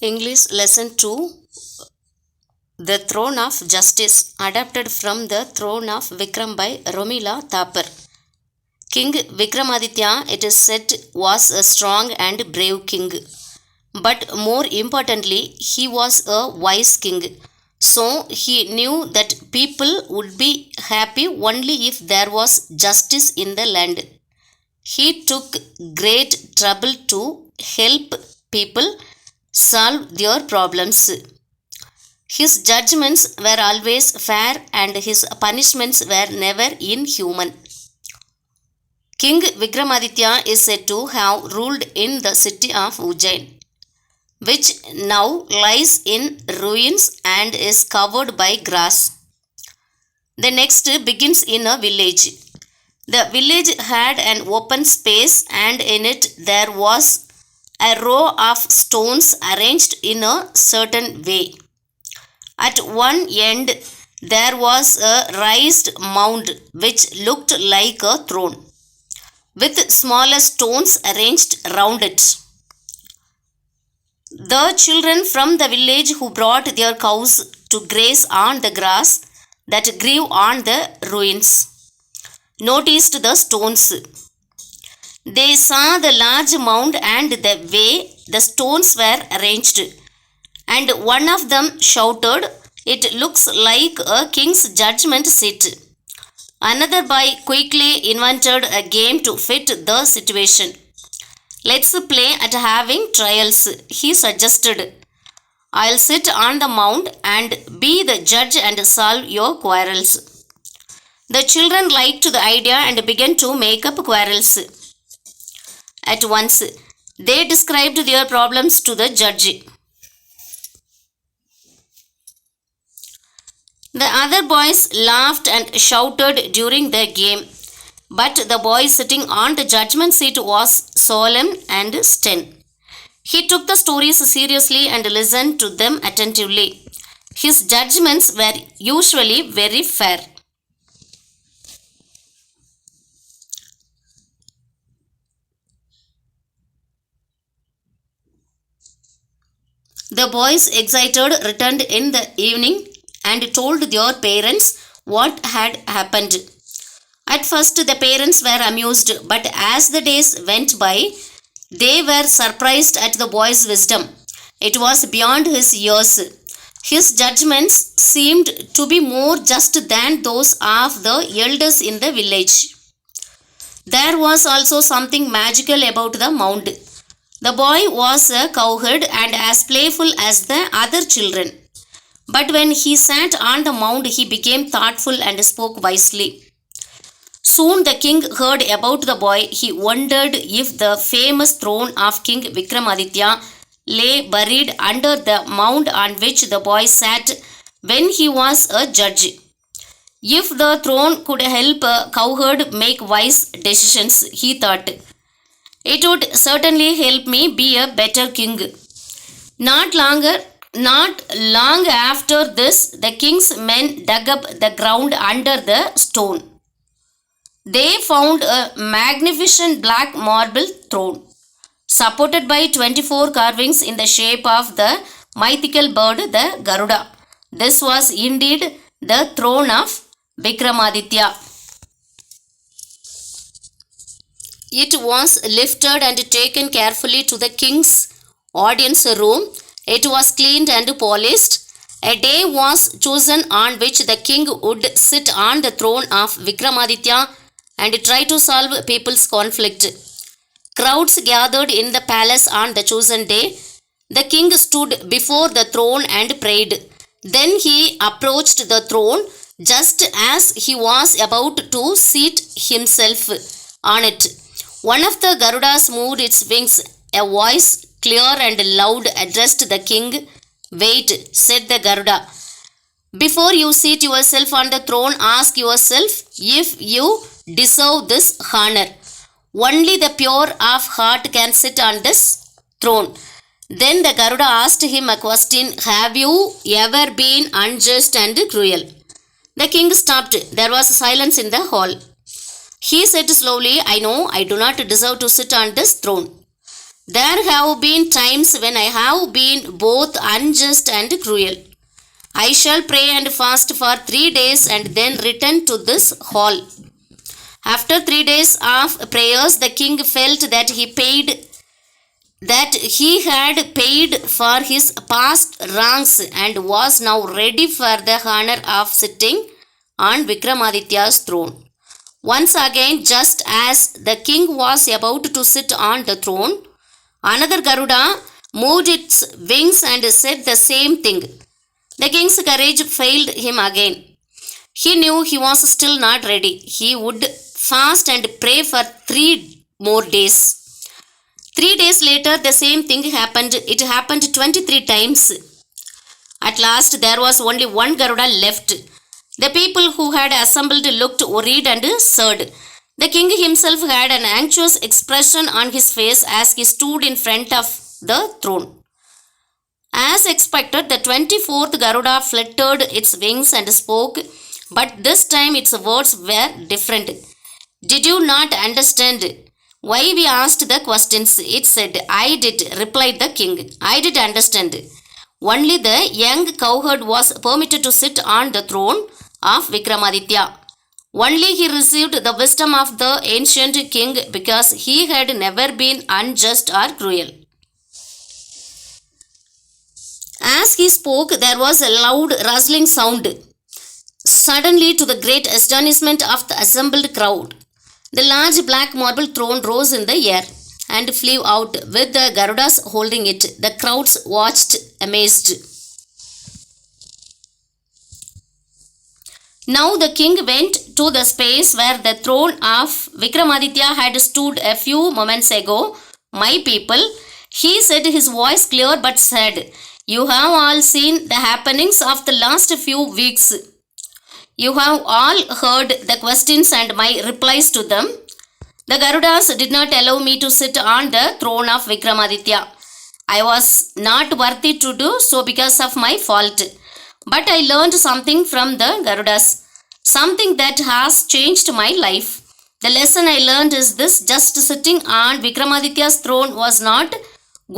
English Lesson 2, The Throne of Justice, adapted from The Throne of Vikram by Romila Thapar. King Vikramaditya, it is said, was a strong and brave king. But more importantly, he was a wise king. So he knew that people would be happy only if there was justice in the land. He took great trouble to help people solve their problems. His judgments were always fair and his punishments were never inhuman. King Vikramaditya is said to have ruled in the city of Ujjain, which now lies in ruins and is covered by grass. The next begins in a village. The village had an open space and in it there was a row of stones arranged in a certain way. At one end there was a raised mound which looked like a throne, with smaller stones arranged round it. The children from the village who brought their cows to graze on the grass that grew on the ruins noticed the stones. They saw the large mound and the way the stones were arranged, and one of them shouted, "It looks like a king's judgment seat." Another boy quickly invented a game to fit the situation. "Let's play at having trials," he suggested. "I'll sit on the mound and be the judge and solve your quarrels." The children liked the idea and began to make up quarrels. At once, they described their problems to the judge. The other boys laughed and shouted during the game, but the boy sitting on the judgment seat was solemn and stern. He took the stories seriously and listened to them attentively. His judgments were usually very fair. The boys, excited, returned in the evening and told their parents what had happened. At first, the parents were amused, but as the days went by, they were surprised at the boy's wisdom. It was beyond his years. His judgments seemed to be more just than those of the elders in the village. There was also something magical about the mound. The boy was a cowherd and as playful as the other children. But when he sat on the mound, he became thoughtful and spoke wisely. Soon the king heard about the boy. He wondered if the famous throne of King Vikramaditya lay buried under the mound on which the boy sat when he was a judge. If the throne could help a cowherd make wise decisions, he thought, it would certainly help me be a better king. Not long after this, the king's men dug up the ground under the stone. They found a magnificent black marble throne, supported by 24 carvings in the shape of the mythical bird, the Garuda. This was indeed the throne of Vikramaditya. It was lifted and taken carefully to the king's audience room. It was cleaned and polished. A day was chosen on which the king would sit on the throne of Vikramaditya and try to solve people's conflict. Crowds gathered in the palace on the chosen day. The king stood before the throne and prayed. Then he approached the throne just as he was about to seat himself on it. One of the Garudas moved its wings. A voice, clear and loud, addressed the king. "Wait," said the Garuda. "Before you seat yourself on the throne, ask yourself if you deserve this honor. Only the pure of heart can sit on this throne." Then the Garuda asked him a question. "Have you ever been unjust and cruel?" The king stopped. There was silence in the hall. He said slowly, "I know I do not deserve to sit on this throne. There have been times when I have been both unjust and cruel. I shall pray and fast for 3 days and then return to this hall. After 3 days of prayers, the king felt that he had paid for his past wrongs and was now ready for the honor of sitting on Vikramaditya's throne. Once again, just as the king was about to sit on the throne, another Garuda moved its wings and said the same thing. The king's courage failed him again. He knew he was still not ready. He would fast and pray for 3 more days. 3 days later, the same thing happened. It happened 23 times. At last, there was only one Garuda left. The people who had assembled looked worried and sad. The king himself had an anxious expression on his face as he stood in front of the throne. As expected, the 24th Garuda fluttered its wings and spoke, but this time its words were different. Did you not understand why we asked the questions? It said. I did, replied the king. I did understand. Only the young cowherd was permitted to sit on the throne of Vikramaditya. Only he received the wisdom of the ancient king because he had never been unjust or cruel. As he spoke, there was a loud rustling sound. Suddenly, to the great astonishment of the assembled crowd, the large black marble throne rose in the air and flew out with the Garudas holding it. The crowds watched amazed. Now the king went to the space where the throne of Vikramaditya had stood a few moments ago. My people, he said, his voice clear but sad, you have all seen the happenings of the last few weeks. You have all heard the questions and my replies to them. The Garudas did not allow me to sit on the throne of Vikramaditya. I was not worthy to do so because of my fault. But I learned something from the Garudas, something that has changed my life. The lesson I learned is this: just sitting on Vikramaditya's throne was not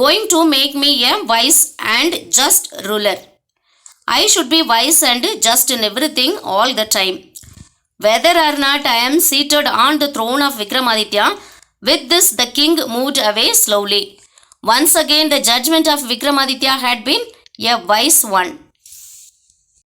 going to make me a wise and just ruler. I should be wise and just in everything all the time, whether or not I am seated on the throne of Vikramaditya. With this, the king moved away slowly. Once again, the judgment of Vikramaditya had been a wise one.